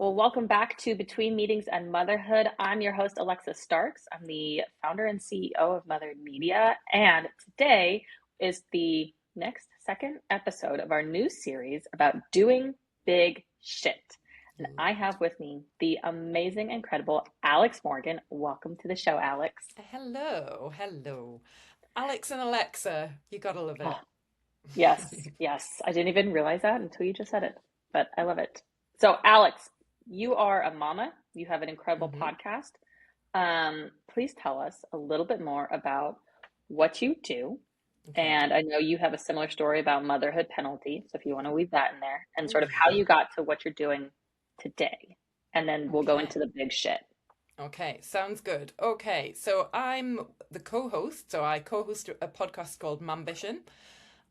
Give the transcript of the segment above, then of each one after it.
Well, welcome back to Between Meetings and Motherhood. I'm your host, Alexa Starks. I'm the founder and CEO of Motherhood Media. And today is the second episode of our new series about doing big shit. And I have with me the amazing, incredible Alex Morgan. Welcome to the show, Alex. Hello. Alex and Alexa, you gotta love Oh, it. yes. I didn't even realize that until you just said it, but I love it. So, Alex, you are a mama. You have an incredible hmm podcast. Please tell us a little bit more about what you do. Okay. And I know you have a similar story about motherhood penalty. So if you want to weave that in there and Oh sort of how yeah. you got to what you're doing today. And then we'll go into Okay. the big shit. Okay. Sounds good. Okay. So I'm the co-host. So I co-host a podcast called Mambition.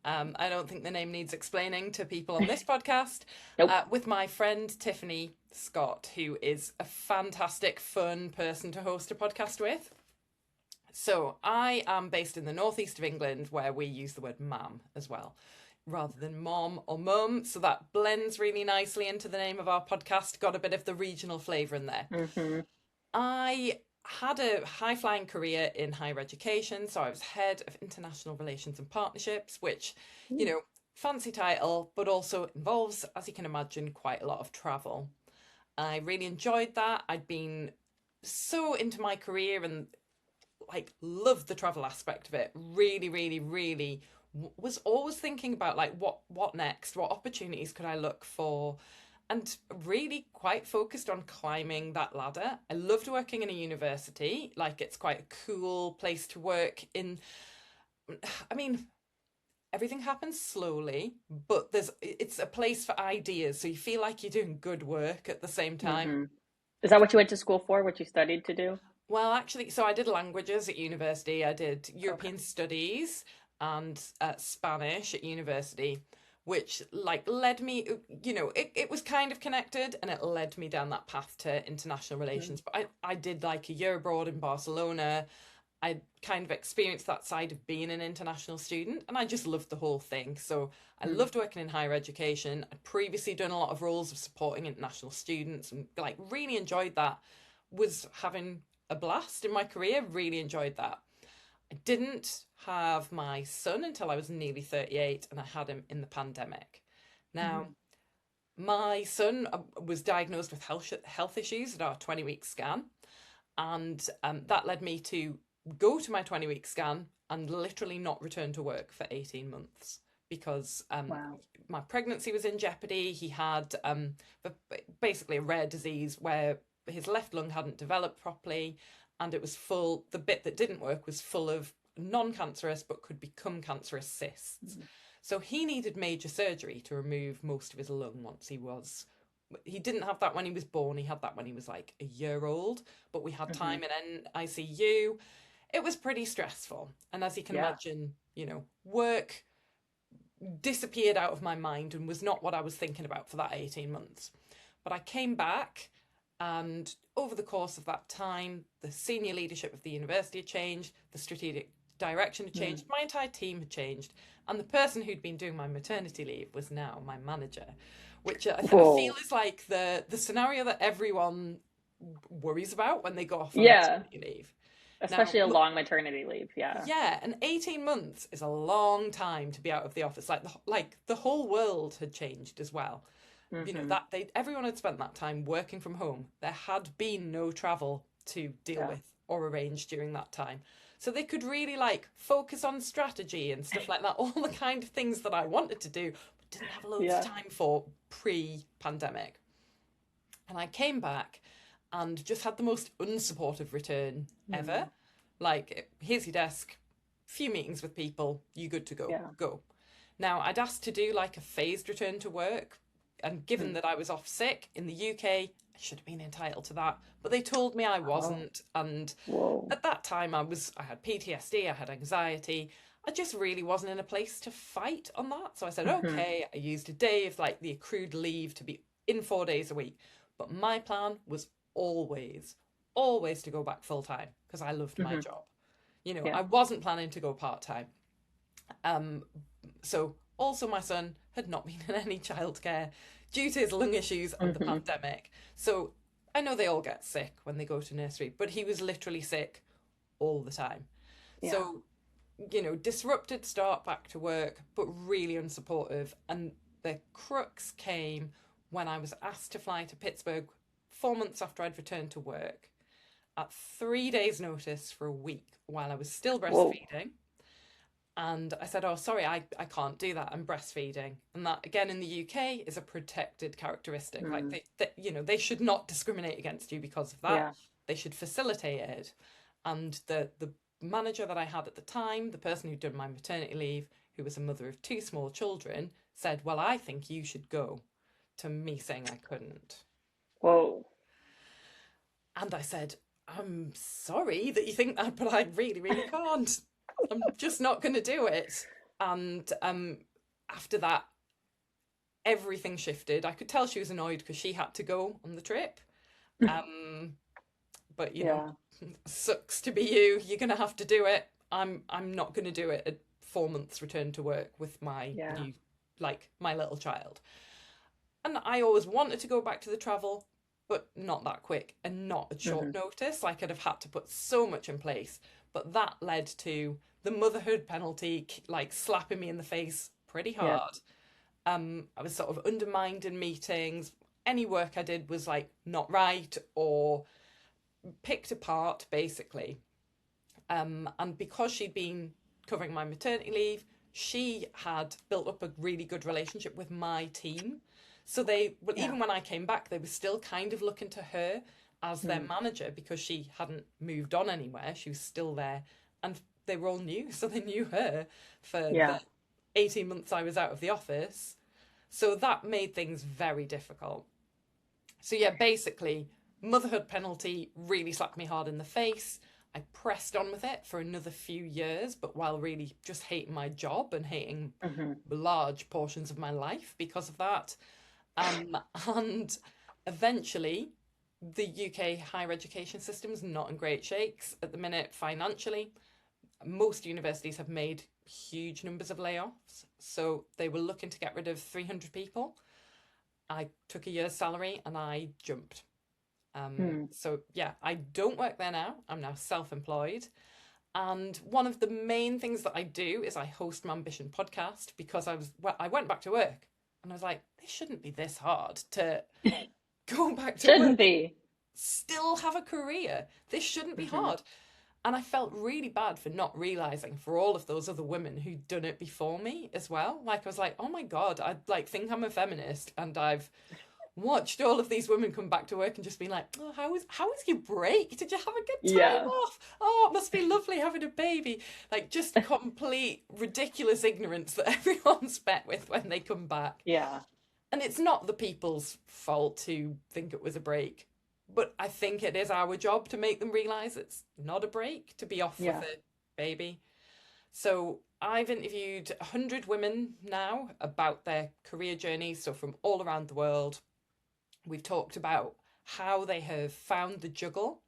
I don't think the name needs explaining to people on this podcast. Nope. With my friend Tiffany Scott, who is a fantastic, fun person to host a podcast with. So I am based in the northeast of England, where we use the word mam as well, rather than mom or mum. So that blends really nicely into the name of our podcast. Got a bit of the regional flavour in there. Mm-hmm. I had a high flying career in higher education. So I was head of international relations and partnerships, which, fancy title, but also involves, as you can imagine, quite a lot of travel. I really enjoyed that. I'd been so into my career and like loved the travel aspect of it. Really was always thinking about like what next, what opportunities could I look for, and really quite focused on climbing that ladder. I loved working in a university. Like it's quite a cool place to work in. I mean, everything happens slowly, but it's a place for ideas, so you feel like you're doing good work at the same time. Mm-hmm. Is that what you went to school for? What you studied to do? Well, actually, so I did languages at university. I did Okay. European studies and Spanish at university, which like led me, it was kind of connected and it led me down that path to international relations. But I did like a year abroad in Barcelona. I kind of experienced that side of being an international student and I just loved the whole thing. So I Mm-hmm. loved working in higher education. I'd previously done a lot of roles of supporting international students and like really enjoyed that. Was having a blast in my career, really enjoyed that. I didn't have my son until I was nearly 38 and I had him in the pandemic. Now, my son was diagnosed with health issues at our 20-week scan, and that led me to go to my 20-week scan and literally not return to work for 18 months because Wow. my pregnancy was in jeopardy. He had basically a rare disease where his left lung hadn't developed properly and it was full, the bit that didn't work was full of non-cancerous but could become cancerous cysts. So he needed major surgery to remove most of his lung once he didn't have that when he was born. He had that when he was like a year old, but we had Mm-hmm. time in ICU. It was pretty stressful. And as you can Yeah. imagine, work disappeared out of my mind and was not what I was thinking about for that 18 months. But I came back, and over the course of that time, the senior leadership of the university had changed, the strategic direction had changed, my entire team had changed, and the person who'd been doing my maternity leave was now my manager, which I feel Whoa. is like the scenario that everyone worries about when they go off on Yeah. maternity leave. Now, Especially a long maternity leave. Yeah. yeah, and 18 months is a long time to be out of the office. Like the whole world had changed as well. Mm-hmm. That they everyone had spent that time working from home. There had been no travel to deal Yeah. with or arrange during that time. So they could really like focus on strategy and stuff like that, all the kind of things that I wanted to do but didn't have loads of Yeah. time for pre-pandemic. And I came back and just had the most unsupportive return Mm. ever. Like, here's your desk, few meetings with people, you good to go, Yeah. go. Now, I'd asked to do like a phased return to work, and given Mm. that I was off sick in the UK, I should have been entitled to that. But they told me I Oh. wasn't, and Whoa. at that time I had PTSD, I had anxiety. I just really wasn't in a place to fight on that. So I said, Mm-hmm. okay, I used a day of like the accrued leave to be in 4 days a week. But my plan was always to go back full time because I loved my Mm-hmm. job. Yeah. I wasn't planning to go part time. Um, so also my son had not been in any childcare due to his lung issues and the Hmm. pandemic. So I know they all get sick when they go to nursery, but he was literally sick all the time. Yeah. So, disrupted start back to work, but really unsupportive. And the crux came when I was asked to fly to Pittsburgh 4 months after I'd returned to work at 3 days' notice for a week while I was still Whoa. breastfeeding. And I said, oh, sorry, I can't do that. I'm breastfeeding. And that, again, in the UK is a protected characteristic. Like, Mm. they should not discriminate against you because of that. Yeah. They should facilitate it. And the manager that I had at the time, the person who'd done my maternity leave, who was a mother of two small children, said, well, I think you should go, to me saying I couldn't. Whoa. And I said, I'm sorry that you think that, but I really, really can't. I'm just not going to do it. And after that, everything shifted. I could tell she was annoyed because she had to go on the trip. Um, but Yeah. sucks to be you. You're going to have to do it. I'm not going to do it at 4 months return to work with my Yeah. new, like my little child. And I always wanted to go back to the travel, but not that quick and not at short Hmm. notice. Like I'd have had to put so much in place. But that led to the motherhood penalty, like slapping me in the face pretty Yeah. hard. I was sort of undermined in meetings. Any work I did was like not right or picked apart, basically. And because she'd been covering my maternity leave, she had built up a really good relationship with my team. So well, Yeah. even when I came back, they were still kind of looking to her as their Mm. manager because she hadn't moved on anywhere. She was still there. And they were all new. So they knew her for the Yeah. 18 months I was out of the office. So that made things very difficult. So yeah, basically, motherhood penalty really slapped me hard in the face. I pressed on with it for another few years, but while really just hating my job and hating Hmm. large portions of my life because of that. And eventually, the UK higher education system is not in great shakes at the minute financially. Most universities have made huge numbers of layoffs, so they were looking to get rid of 300 people. I took a year's salary and I jumped. Mm. So yeah, I don't work there now. I'm now self-employed. And one of the main things that I do is I host my Ambition podcast because I went back to work and I was like, this shouldn't be this hard to go back to Shouldn't work, be. still have a career. This shouldn't be Hmm. hard. And I felt really bad for not realizing for all of those other women who'd done it before me as well. Like I was like, oh my God, I like think I'm a feminist and I've watched all of these women come back to work and just been like, oh, how was your break? Did you have a good time Yeah. off? Oh, it must be lovely having a baby. Like just complete ridiculous ignorance that everyone's met with when they come back. Yeah. And it's not the people's fault to think it was a break, but I think it is our job to make them realize it's not a break to be off with Yeah. a baby. So I've interviewed 100 women now about their career journeys, so from all around the world. We've talked about how they have found the juggle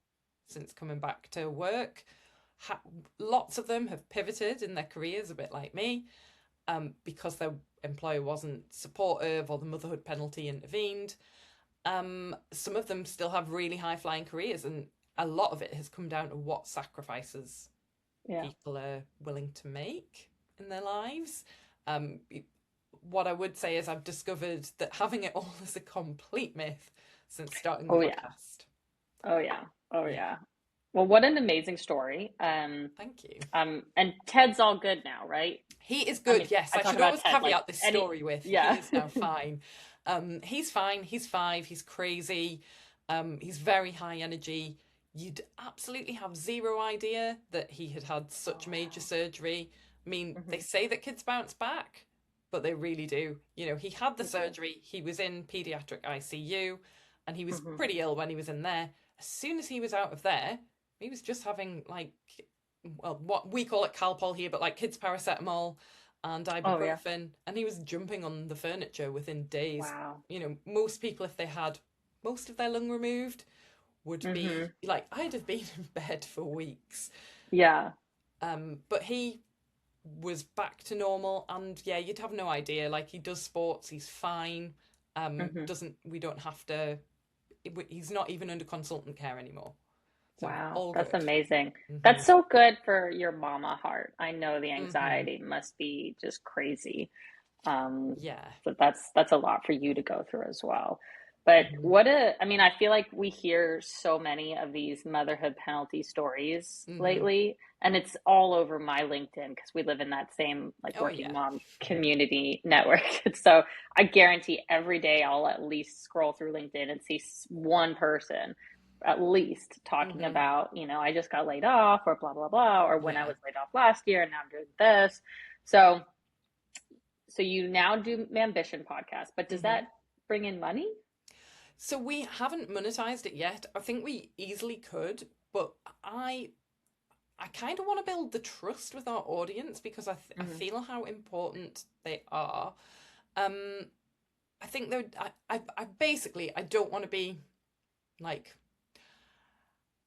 since coming back to work. Lots of them have pivoted in their careers, a bit like me, because their employer wasn't supportive or the motherhood penalty intervened. Some of them still have really high flying careers, and a lot of it has come down to what sacrifices Yeah. people are willing to make in their lives. Um, what I would say is I've discovered that having it all is a complete myth since starting the Oh yeah. podcast. Oh yeah. Oh Yeah, yeah. Well, what an amazing story. thank you. And Ted's all good now, right? He is I good, mean, yes. I I talk should about always Ted like caveat this any, story with he yeah. is now fine. He's fine. He's 5. He's crazy. He's very high energy. You'd absolutely have zero idea that he had had Oh such major wow. surgery. I mean, they Hmm. say that kids bounce back, but they really do. He had the They do. surgery. He was in pediatric ICU, and he was Hmm. pretty ill when he was in there. As soon as he was out of there, he was just having like, well, what we call it Calpol here, but like kids paracetamol and Oh yeah. ibuprofen, and he was jumping on the furniture within days. Wow. Most people, if they had most of their lung removed, would be Hmm. like, I'd have been in bed for weeks. Yeah. But he was back to normal, and yeah, you'd have no idea. Like, he does sports, he's fine. Hmm. Doesn't we don't have to. He's not even under consultant care anymore, so Wow, all that's good. amazing. Hmm. That's so good for your mama heart. I know the Hmm. anxiety must be just crazy. Um, Yeah. so that's a lot for you to go through as well. But Hmm. what a, I mean, I feel like we hear so many of these motherhood penalty stories Hmm. lately, and it's all over my LinkedIn because we live in that same like Oh working yeah. mom community network. So I guarantee every day I'll at least scroll through LinkedIn and see one person at least talking Hmm. about, I just got laid off or blah, blah, blah, or when I Yeah. was laid off last year and now I'm doing this. So so you now do Ambition podcast, but does Hmm. that bring in money? So we haven't monetized it yet. I think we easily could, but I I kind of want to build the trust with our audience because I Hmm. feel how important they are. Um, I think though I basically I don't want to be like,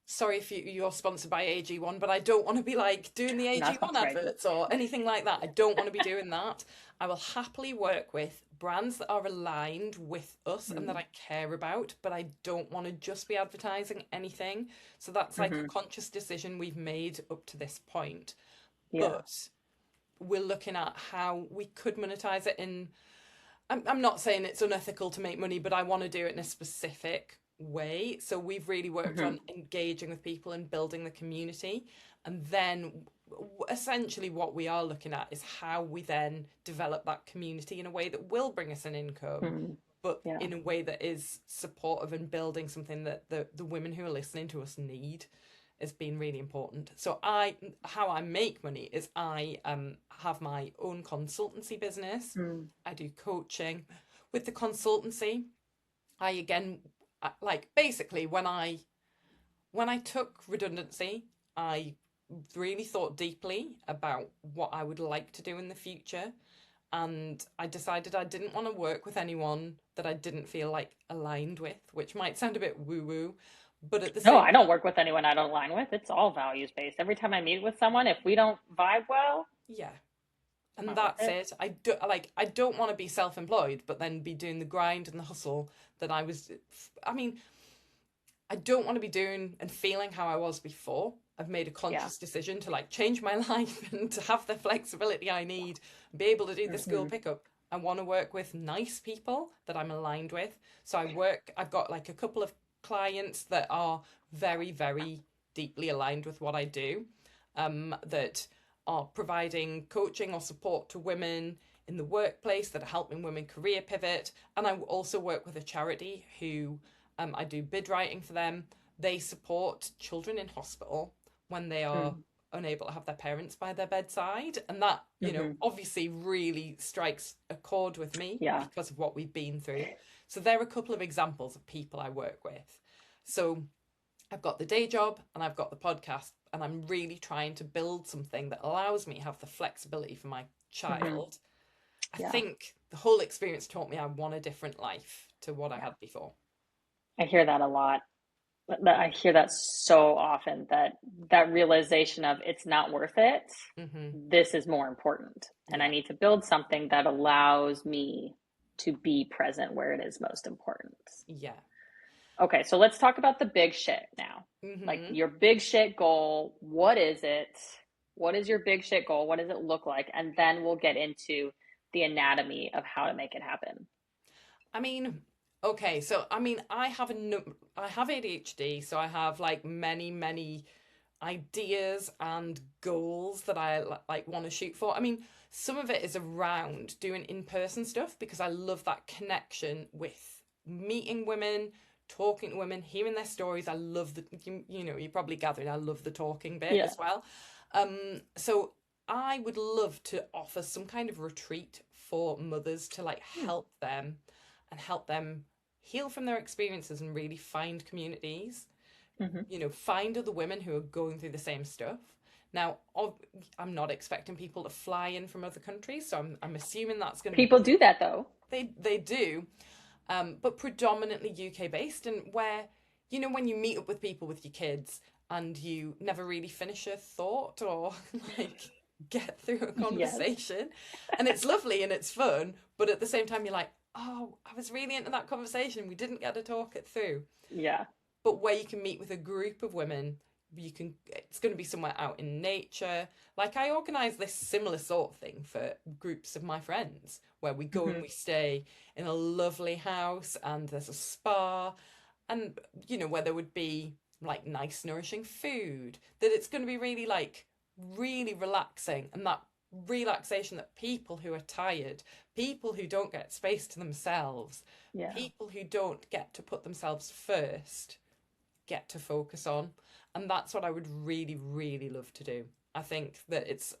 sorry if you're sponsored by AG1, but I don't want to be like doing the I'm not AG1 sponsored by you. adverts or anything like that. I don't want to be doing that. I will happily work with brands that are aligned with us and that Mm-hmm. I care about, but I don't want to just be advertising anything. So that's like a Mm-hmm. conscious decision we've made up to this point. Yeah. But we're looking at how we could monetize it in. I'm not saying it's unethical to make money, but I want to do it in a specific way. So we've really worked Mm-hmm. on engaging with people and building the community. And then essentially what we are looking at is how we then develop that community in a way that will bring us an income, Mm-hmm. but Yeah. in a way that is supportive and building something that the women who are listening to us need has been really important. So how I make money is I have my own consultancy business. Mm-hmm. I do coaching. With the consultancy, I again like basically when I took redundancy, I really thought deeply about what I would like to do in the future. And I decided I didn't want to work with anyone that I didn't feel like aligned with, which might sound a bit woo woo, but at the No, same I don't time, work with anyone I don't align with. It's all values based. Every time I meet with someone, if we don't vibe well, yeah. it's And not worth that's it. it. I don't want to be self-employed, but then be doing the grind and the hustle that I was. I mean, I don't want to be doing and feeling how I was before. I've made a Yeah. conscious decision to like change my life and to have the flexibility I need, be able to do the school Mm-hmm. pickup. I want to work with nice people that I'm aligned with. So I've got like a couple of clients that are very, very deeply aligned with what I do, that are providing coaching or support to women in the workplace, that are helping women career pivot. And I also work with a charity who I do bid writing for them. They support children in hospital when they are unable to have their parents by their bedside. And that, Mm-hmm. obviously really strikes a chord with me Yeah. because of what we've been through. So there are a couple of examples of people I work with. So I've got the day job and I've got the podcast, and I'm really trying to build something that allows me to have the flexibility for my Mm-hmm. child. I Yeah. think the whole experience taught me I want a different life to what I Yeah. had before. I hear that a lot. I hear that so often that realization of it's not worth it. Hmm. This is more important. And I Yeah. need to build something that allows me to be present where it is most important. Yeah. Okay, so let's talk about the big shit now. Like Hmm. your big shit goal. What is it? What is your big shit goal? What does it look like? And then we'll get into the anatomy of how to make it happen. I mean, okay, so I mean, I have ADHD, so I have like many, many ideas and goals that I like want to shoot for. I mean, some of it is around doing in-person stuff because I love that connection with meeting women, talking to women, hearing their stories. I love you're probably gathering, I love the talking bit Yeah. as well. So I would love to offer some kind of retreat for mothers to like help them heal from their experiences and really find communities, Mm-hmm. find other women who are going through the same stuff. Now, I'm not expecting people to fly in from other countries, so I'm assuming that's going to be People do that though. they do, but predominantly UK based, and where when you meet up with people with your kids and you never really finish a thought or like get through a Yes. conversation, and it's lovely and it's fun, but at the same time you're like, oh, I was really into that conversation. We didn't get to talk it through. Yeah. But where you can meet with a group of women, it's going to be somewhere out in nature. Like I organise this similar sort of thing for groups of my friends where we go and Hmm. we stay in a lovely house and there's a spa and where there would be like nice nourishing food, that it's going to be really like really relaxing, and that relaxation that people who are tired, people who don't get space to themselves, Yeah. people who don't get to put themselves first get to focus on. And that's what I would really, really love to do. I think that it's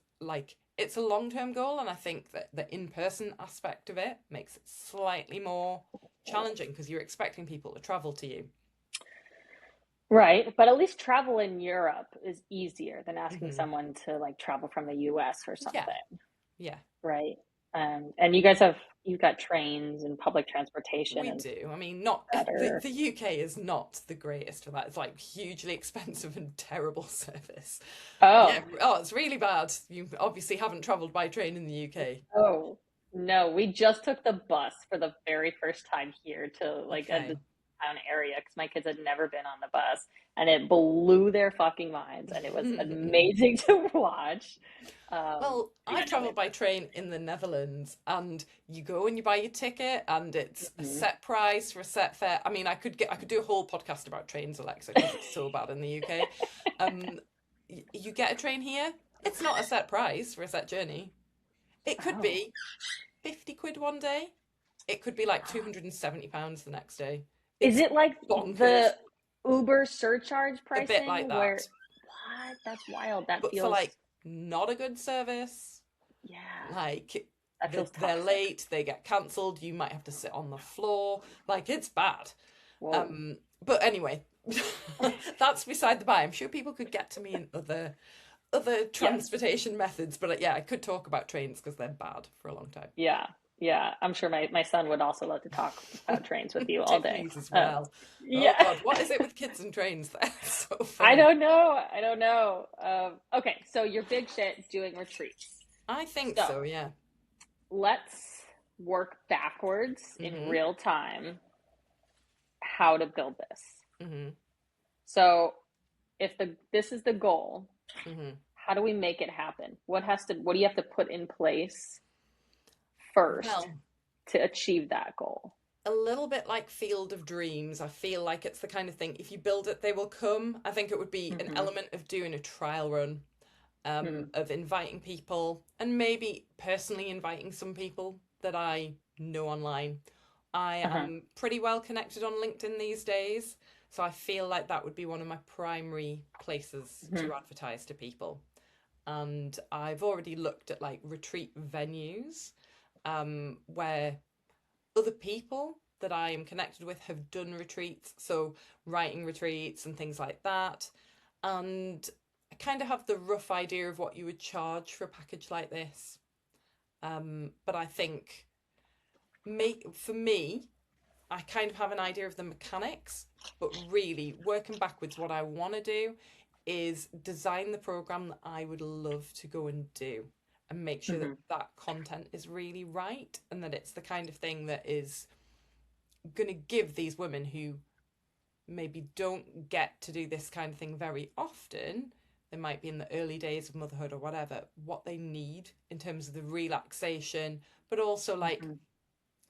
a long term goal, and I think that the in person aspect of it makes it slightly more challenging because you're expecting people to travel to you. Right, but at least travel in Europe is easier than asking Hmm. someone to like travel from the US or Yeah, something, yeah, right? And you've got trains and public transportation we and do. I mean, not better. the UK is not the greatest for that. It's like hugely expensive and terrible service. Yeah, Oh, oh, it's really bad. You obviously haven't traveled by train in the UK. oh, no, we just took the bus for the very first time here to like a Okay. town area because my kids had never been on the bus and it blew their fucking minds and it was amazing to watch. Well, Yeah, I've no, traveled by train in the Netherlands, and you go and you buy your ticket, and it's a Mhm. set price for a set fare. I mean, I could do a whole podcast about trains, Alexa, because it's so bad in the UK. Um, you get a train here, it's not a set price for a set journey. It could Oh, be 50 quid one day. It could be like wow. £270 the next day. Is It's it like bonkers. the Uber surcharge A bit pricing like where that. what? That's wild. That But for feels, like not a good service. yeah, Like that feels they're toxic. late, they get cancelled, you might have to sit on the floor. Like it's bad. Whoa. But anyway, that's beside the by. I'm sure people could get to me in other Yes. transportation methods, but yeah, I could talk about trains because they're bad for a long time. Yeah. Yeah. I'm sure my son would also love to talk about trains with you all day. Jitneys as Um, well. Oh yeah. God, what is it with kids and trains? That's so I funny. don't know. I don't know. Okay, so your big shit doing retreats. I think So so, yeah. let's work backwards in Hmm. real time how to build this. Hmm. So if this is the goal, Hmm. how do we make it happen? What do you have to put in place first Well, to achieve that goal? a little bit like Field of Dreams. I feel like it's the kind of thing, if you build it, they will come. I think it would be an Hmm. element of doing a trial run, Hmm. of inviting people and maybe personally inviting some people that I know online. I Uh-huh. am pretty well connected on LinkedIn these days, so I feel like that would be one of my primary places Hmm. to advertise to people. And I've already looked at like retreat venues, where other people that I am connected with have done retreats, so writing retreats and things like that. And I kind of have the rough idea of what you would charge for a package like this. But I think for me, I kind of have an idea of the mechanics, but really working backwards, what I want to do is design the program that I would love to go and do and make sure that Hmm. that content is really right and that it's the kind of thing that is going to give these women who maybe don't get to do this kind of thing very often, they might be in the early days of motherhood or whatever, what they need in terms of the relaxation, but also like Hmm.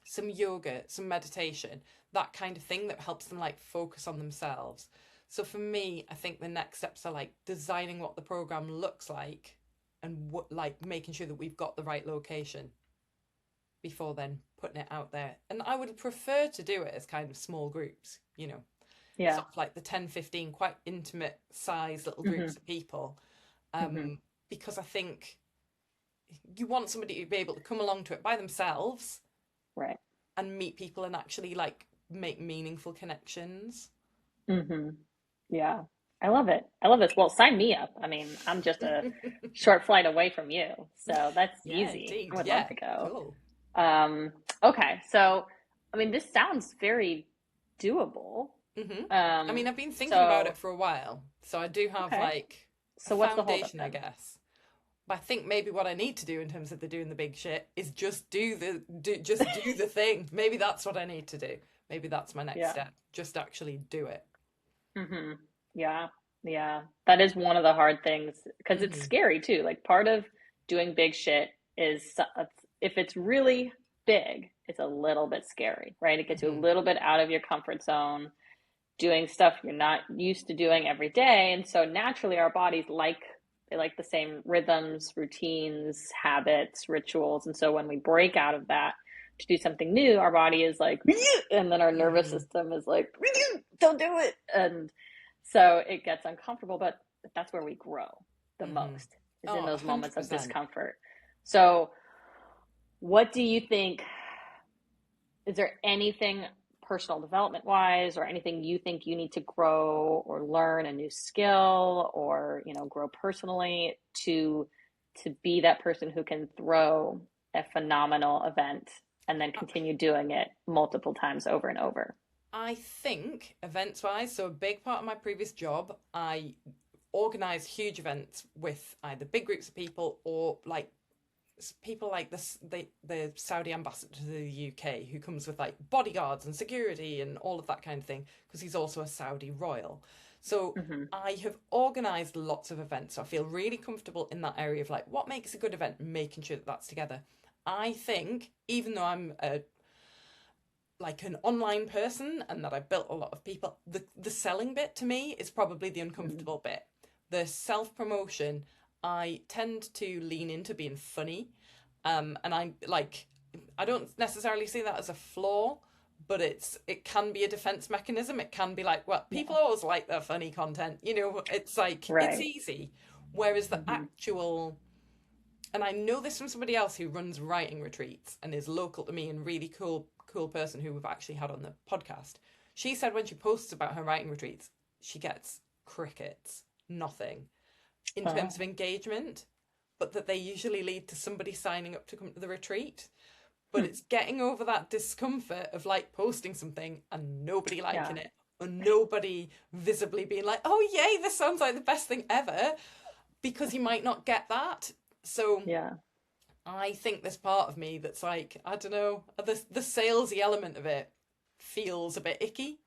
some yoga, some meditation, that kind of thing that helps them like focus on themselves. So for me, I think the next steps are like designing what the program looks like and what like making sure that we've got the right location before then putting it out there. And I would prefer to do it as kind of small groups, Yeah. sort of like the 10, 15, quite intimate size little Hmm. groups of people. Hmm. Because I think you want somebody to be able to come along to it by themselves Right. and meet people and actually like make meaningful connections. Hmm. Yeah. I love it. I love this. Well, sign me up. I mean, I'm just a short flight away from you, so that's Yeah, easy. I indeed. would love Yeah, to go. cool. Um, okay, so I mean, this sounds very doable. Hmm. I Um, mean, I've been thinking about it so for a while, so I do have okay. like a So what's the holdup foundation, I then? guess. But I think maybe what I need to do in terms of the doing the big shit is just just do the thing. Maybe that's what I need to do. Maybe that's my next Yeah. step. Just actually do it. Hmm. Yeah. Yeah. That is one of the hard things because it's Hmm. scary too. Like part of doing big shit is if it's really big, it's a little bit scary, right? It gets you a Hmm. little bit out of your comfort zone, doing stuff you're not used to doing every day. And so naturally our bodies they like the same rhythms, routines, habits, rituals. And so when we break out of that to do something new, our body is like, and then our nervous Hmm. system is like, don't do it. And so it gets uncomfortable, but that's where we grow the Hmm. most, is in Oh, those moments of 100%. discomfort. So what do you think? Is there anything personal development wise or anything you think you need to grow or learn a new skill or, grow personally to be that person who can throw a phenomenal event and then continue doing it multiple times over and over? I think events wise, so a big part of my previous job, I organize huge events with either big groups of people or like people like this the Saudi ambassador to the UK who comes with like bodyguards and security and all of that kind of thing because he's also a Saudi royal. So Mm-hmm. I have organized lots of events. So I feel really comfortable in that area of like what makes a good event and making sure that that's together. I think even though I'm a like an online person and that I've built a lot of people, the selling bit to me is probably the Mm-hmm. uncomfortable bit. The self promotion, I tend to lean into being funny, and I don't necessarily see that as a flaw, but it can be a defense mechanism. It can be like, well, Yeah. people always like their funny content, you know. It's like it's Right. easy, whereas the Mm-hmm. actual and I know this from somebody else who runs writing retreats and is local to me and really cool person who we've actually had on the podcast. She said when she posts about her writing retreats, she gets crickets, nothing in terms Oh, of engagement, but that they usually lead to somebody signing up to come to the retreat. But hmm. it's getting over that discomfort of like posting something and nobody Yeah. liking it or nobody visibly being like, oh, yay, this sounds like the best thing ever, because you might not get that. So Yeah. I think there's part of me that's like, I don't know, the salesy element of it feels a bit icky.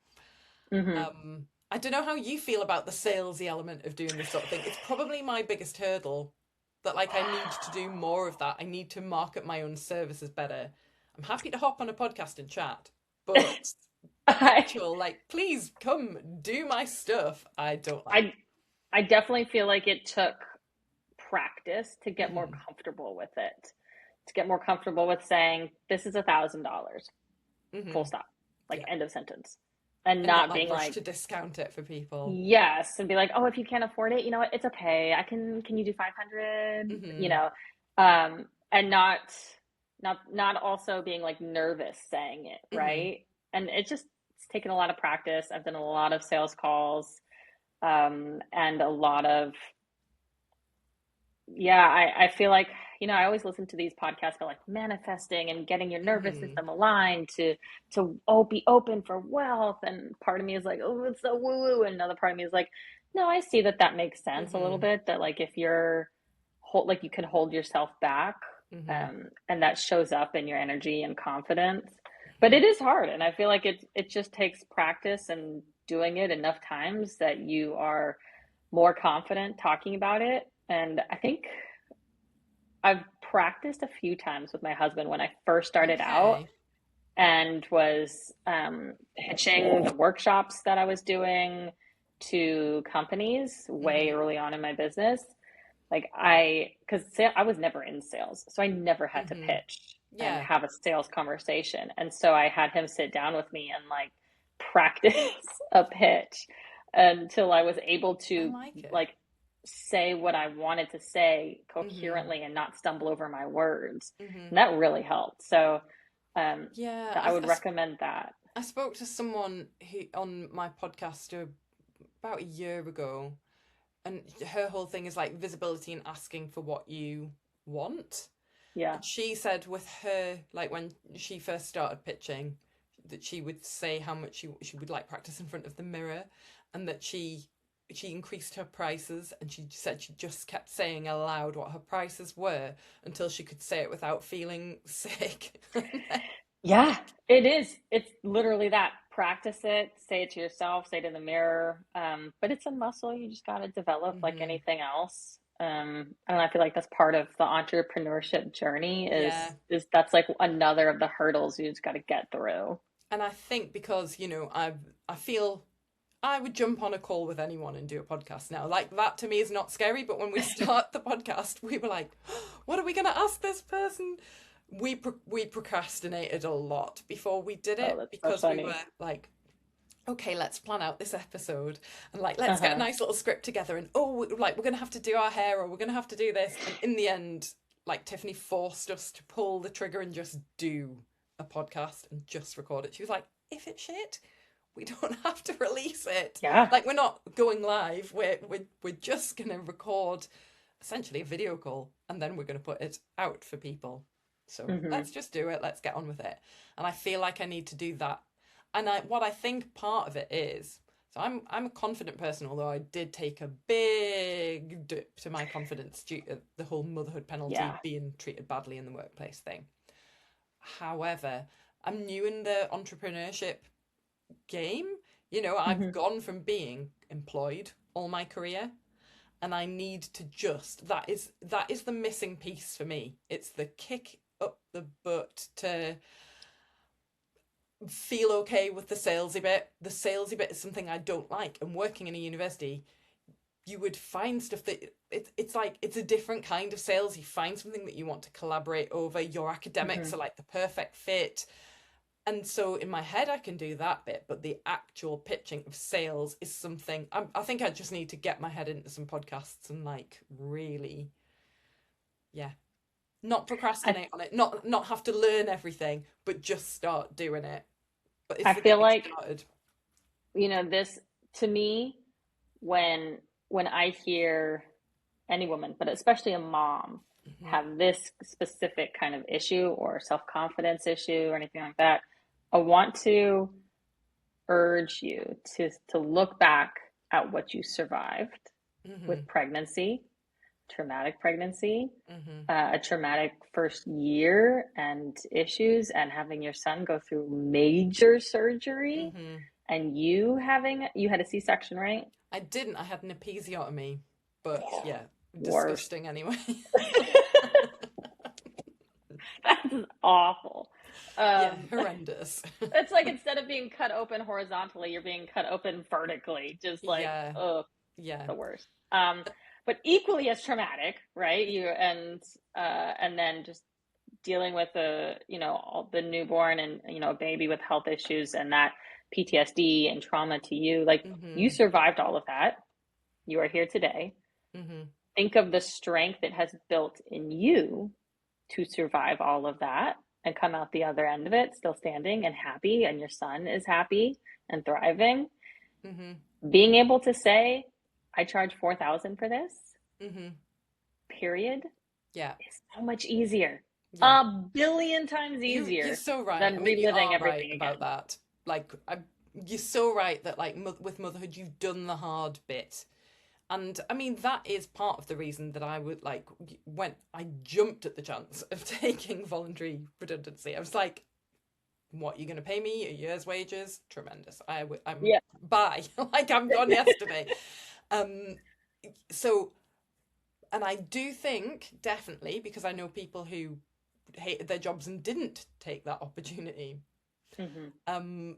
Mm-hmm. I don't know how you feel about the salesy element of doing this sort of thing. It's probably my biggest hurdle that like I need to do more of that. I need to market my own services better. I'm happy to hop on a podcast and chat, but the I, actual like, please come do my stuff, I don't like. I I definitely feel like it took practice to get more Hmm. comfortable with it, to get more comfortable with saying, this is $1,000, full Hmm. stop, like Yeah. end of sentence. And And not not like being rush like, to discount it for people. yes, and be like, oh, if you can't afford it, it's okay. Can you do 500? Hmm. And not also being like nervous saying it, Hmm. right? And it's taken a lot of practice. I've done a lot of sales calls, and a lot of yeah, I feel like, I always listen to these podcasts about like manifesting and getting your nervous Hmm. system aligned to be open for wealth. And part of me is like, oh, it's so woo woo. And another part of me is like, no, I see that makes sense a little Hmm. bit. That like if you're like you can hold yourself back, Hmm. and that shows up in your energy and confidence. But it is hard, and I feel like it just takes practice and doing it enough times that you are more confident talking about it. And I think I've practiced a few times with my husband when I first started out Okay. and was pitching the workshops that I was doing to companies way Hmm. early on in my business. Like because I was never in sales, so I never had to Hmm. pitch and Yeah. have a sales conversation. And so I had him sit down with me and like practice a pitch until I was able I to like it. like say what I wanted to say Hmm. coherently and not stumble over my words. Hmm. And that really helped. So um, Yeah. I would recommend that. I spoke to someone who on my podcast about a year ago, and her whole thing is like visibility and asking for what you want. Yeah. And she said with her, like when she first started pitching, that she would say how much she would like practice in front of the mirror, and that she she increased her prices, and she said she just kept saying aloud what her prices were until she could say it without feeling sick. Yeah, it is. It's literally that. Practice it, say it to yourself, say it in the mirror. But it's a muscle you just got to develop like Hmm. anything else. And I feel like that's part of the entrepreneurship journey Yeah. is that's like another of the hurdles you just got to get through. And I think because, I feel I would jump on a call with anyone and do a podcast now. Like that to me is not scary, but when we start the podcast, we were like, what are we going to ask this person? We procrastinated a lot before we did Oh, it that's so because we were funny. like, okay, let's plan out this episode and like let's get a Uh-huh. nice little script together and like we're going to have to do our hair or we're going to have to do this. And in the end, like Tiffany forced us to pull the trigger and just do a podcast and just record it. She was like, if it's shit, we don't have to release it. Yeah. Like we're not going live. We're just gonna record essentially a video call and then we're gonna put it out for people. So Hmm. let's just do it. Let's get on with it. And I feel like I need to do that. And what I think part of it is, so I'm a confident person, although I did take a big dip to my confidence due to the whole motherhood penalty Yeah. being treated badly in the workplace thing. However, I'm new in the entrepreneurship game. I've Hmm. gone from being employed all my career, and I need to just that is the missing piece for me. It's the kick up the butt to feel okay with the salesy bit. The salesy bit is something I don't like. And working in a university, you would find stuff that it's like it's a different kind of sales. You find something that you want to collaborate over. Your academics Hmm. are like the perfect fit. And so in my head, I can do that bit, but the actual pitching of sales is something I think I just need to get my head into some podcasts and like really, yeah, not I procrastinate on it, not have to learn everything, but just start doing it. But it's I the feel getting like, started. this to me, when I hear any woman, but especially a mom, Hmm. have this specific kind of issue or self-confidence issue or anything like that, I want to urge you to look back at what you survived Hmm. with pregnancy, traumatic pregnancy, Hmm. a traumatic first year and issues, and having your son go through major surgery, Hmm. and you had a C-section, right? I didn't. I had an episiotomy, but yeah, Worst. disgusting anyway. That's awful. Yeah, Um, horrendous. it's like instead of being cut open horizontally, you're being cut open vertically. Just like, Yeah, oh, yeah. the worst. But equally as traumatic, right? And then just dealing with all the newborn and a baby with health issues and that PTSD and trauma to you. Like, you Hmm. survived all of that. You are here today. Hmm. Think of the strength it has built in you to survive all of that and come out the other end of it still standing and happy, and your son is happy and thriving. Hmm. Being able to say, I charge 4,000 for this, Hmm. period, Yeah, is so much easier. yeah. A billion times You're easier so right. I than mean, you reliving are right everything about again. that. Like, you're so right that like with motherhood, you've done the hard bit, and I mean that is part of the reason that I would like when I jumped at the chance of taking voluntary redundancy. I was like, "What, you're going to pay me a year's wages? Tremendous! I'm Yeah. bye. Like I'm gone yesterday." Um, so and I do think definitely because I know people who hated their jobs and didn't take that opportunity. Hmm. Um,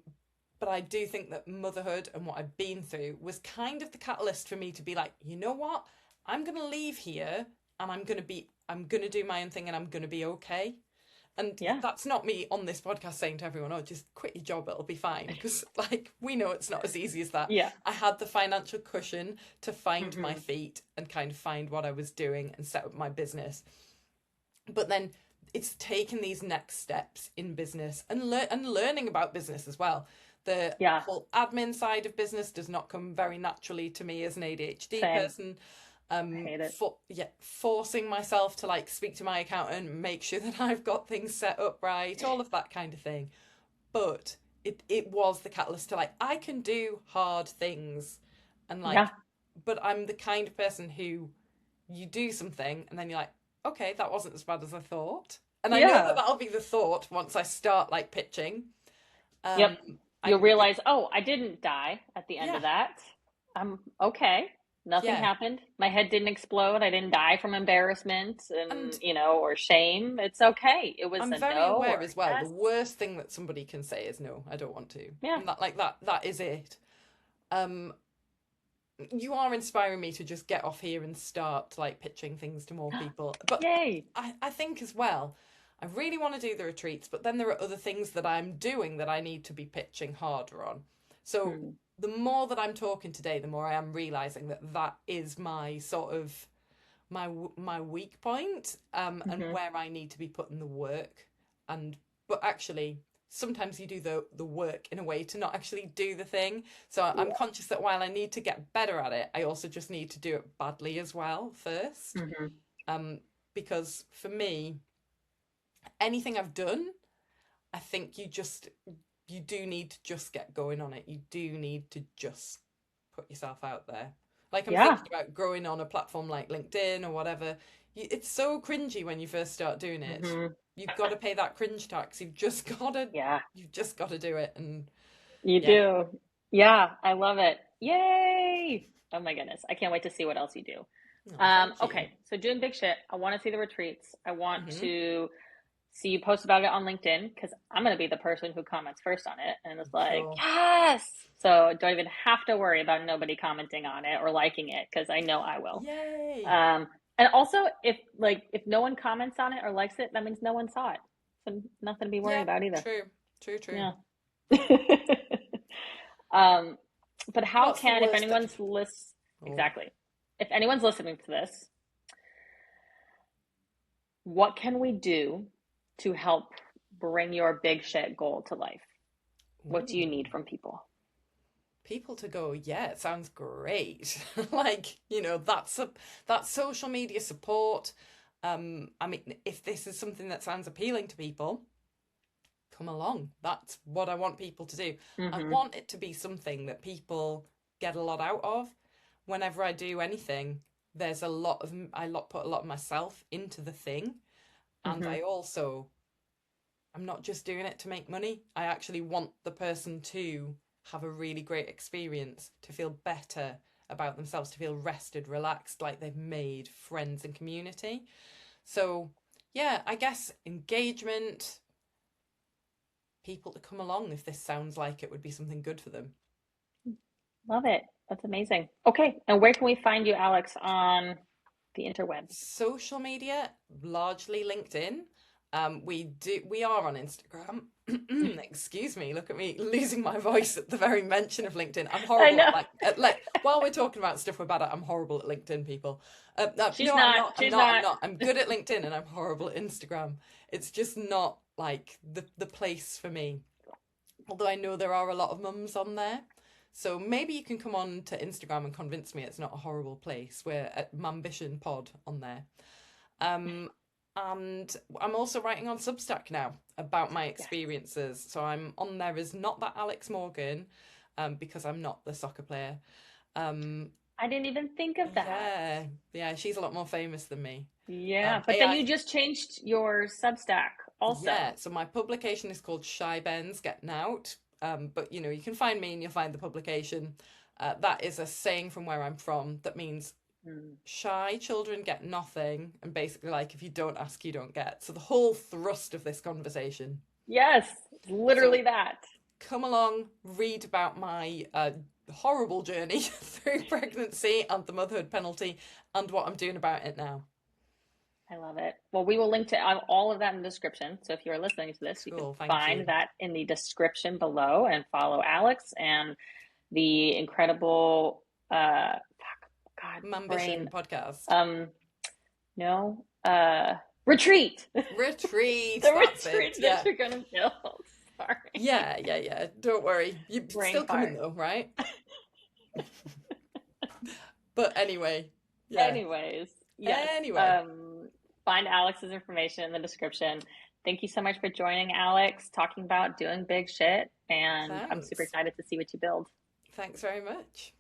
but I do think that motherhood and what I've been through was kind of the catalyst for me to be like, you know what? I'm going to leave here and I'm going to do my own thing and I'm going to be okay. And Yeah. that's not me on this podcast saying to everyone, oh, just quit your job, it'll be fine. Because, like, we know it's not as easy as that. Yeah. I had the financial cushion to find my Hmm. feet and kind of find what I was doing and set up my business. But then it's taking these next steps in business and learning about business as well. The Yeah. whole admin side of business does not come very naturally to me as an ADHD Same. person. I hate it. Forcing myself to like speak to my accountant, make sure that I've got things set up right, all of that kind of thing. But it was the catalyst to like I can do hard things, and like Yeah. but I'm the kind of person who you do something and then you're like, okay, that wasn't as bad as I thought. And I know that Yeah. that'll be the thought once I start like pitching. Yep. Um, You'll I'm, realize, oh, I didn't die at the end yeah, of that. I'm okay. Nothing yeah. happened. My head didn't explode. I didn't die from embarrassment and, And or shame. It's okay. It was I'm a very no aware or a as well. The yes. worst thing that somebody can say is no, I don't want to. Yeah. And that like that is it. Um, you are inspiring me to just get off here and start like pitching things to more people. But Yay. I think as well, I really want to do the retreats, but then there are other things that I'm doing that I need to be pitching harder on. So Hmm. the more that I'm talking today, the more I am realizing that that is my sort of my weak point, and Hmm. where I need to be putting the work. And but actually, sometimes you do the work in a way to not actually do the thing. So I'm Yeah. conscious that while I need to get better at it, I also just need to do it badly as well first. Hmm. Um, because for me, anything I've done, I think you do need to just get going on it. You do need to just put yourself out there. Like I'm Yeah. thinking about growing on a platform like LinkedIn or whatever. It's so cringy when you first start doing it. Hmm. You've got to pay that cringe tax. Yeah. You've just got to do it. And You yeah, do. Yeah. I love it. Yay. Oh my goodness. I can't wait to see what else you do. no, thank you. Okay. So doing big shit. I want to see the retreats. I want Hmm. to see you post about it on LinkedIn because I'm going to be the person who comments first on it. And it's like, Cool. yes. So don't even have to worry about nobody commenting on it or liking it because I know I will. Yay. Um, and also, if no one comments on it or likes it, that means no one saw it. So nothing to be worried Yeah, about either. true. True, true. Yeah. um, but how What's the can, if worst that could... anyone's list Oh, exactly, if anyone's listening to this, what can we do to help bring your big shit goal to life? What do you ooh. need from people? People to go, yeah, it sounds great. Like, that's social media support. I mean, if this is something that sounds appealing to people, come along. That's what I want people to do. I Mm-hmm. want it to be something that people get a lot out of. Whenever I do anything, there's a lot of put a lot of myself into the thing, and Mm-hmm. I'm not just doing it to make money. I actually want the person to have a really great experience, to feel better about themselves, to feel rested, relaxed, like they've made friends and community. So, yeah, I guess engagement, people to come along if this sounds like it would be something good for them. Love it. That's amazing. Okay. And where can we find you, Alex, on the interwebs? Social media, largely LinkedIn. We are on Instagram. Excuse me, look at me losing my voice at the very mention of LinkedIn. I'm I horrible know. at like while we're talking about stuff we're bad at, I'm horrible at LinkedIn, people. No, She's no, I'm not. not. I'm She's not. I'm not. not. I'm good at LinkedIn and I'm horrible at Instagram. It's just not like the place for me. Although I know there are a lot of mums on there. So maybe you can come on to Instagram and convince me it's not a horrible place. We're at Mambition Pod on there. Um, and I'm also writing on Substack now about my Yes. experiences. So I'm on there as not that Alex Morgan, because I'm not the soccer player. Um, I didn't even think of that. yeah, yeah, she's a lot more famous than me. Yeah. But then AI, you just changed your Substack yeah. also. So my publication is called Shy Ben's Getting Out. But you can find me and you'll find the publication. That is a saying from where I'm from that means Hmm. shy children get nothing, and basically, like, if you don't ask, you don't get. So the whole thrust of this conversation. Yes. So Literally that. come along, read about my horrible journey through pregnancy and the motherhood penalty and what I'm doing about it now. I love it. Well, we will link to all of that in the description. So if you're listening to this, you can Cool, thank find you. that in the description below and follow Alex and the incredible God, Mambition brain. podcast. Um, no, retreat. Retreat, The that's it. retreat that Yeah. you're gonna build. Sorry. Yeah, yeah, yeah. Don't worry. You're Brain still coming fart. though, right? But anyway, yeah. Anyways, yes. Anyway, Find Alex's information in the description. Thank you so much for joining, Alex, talking about doing big shit. And I'm super thanks. excited to see what you build. Thanks very much.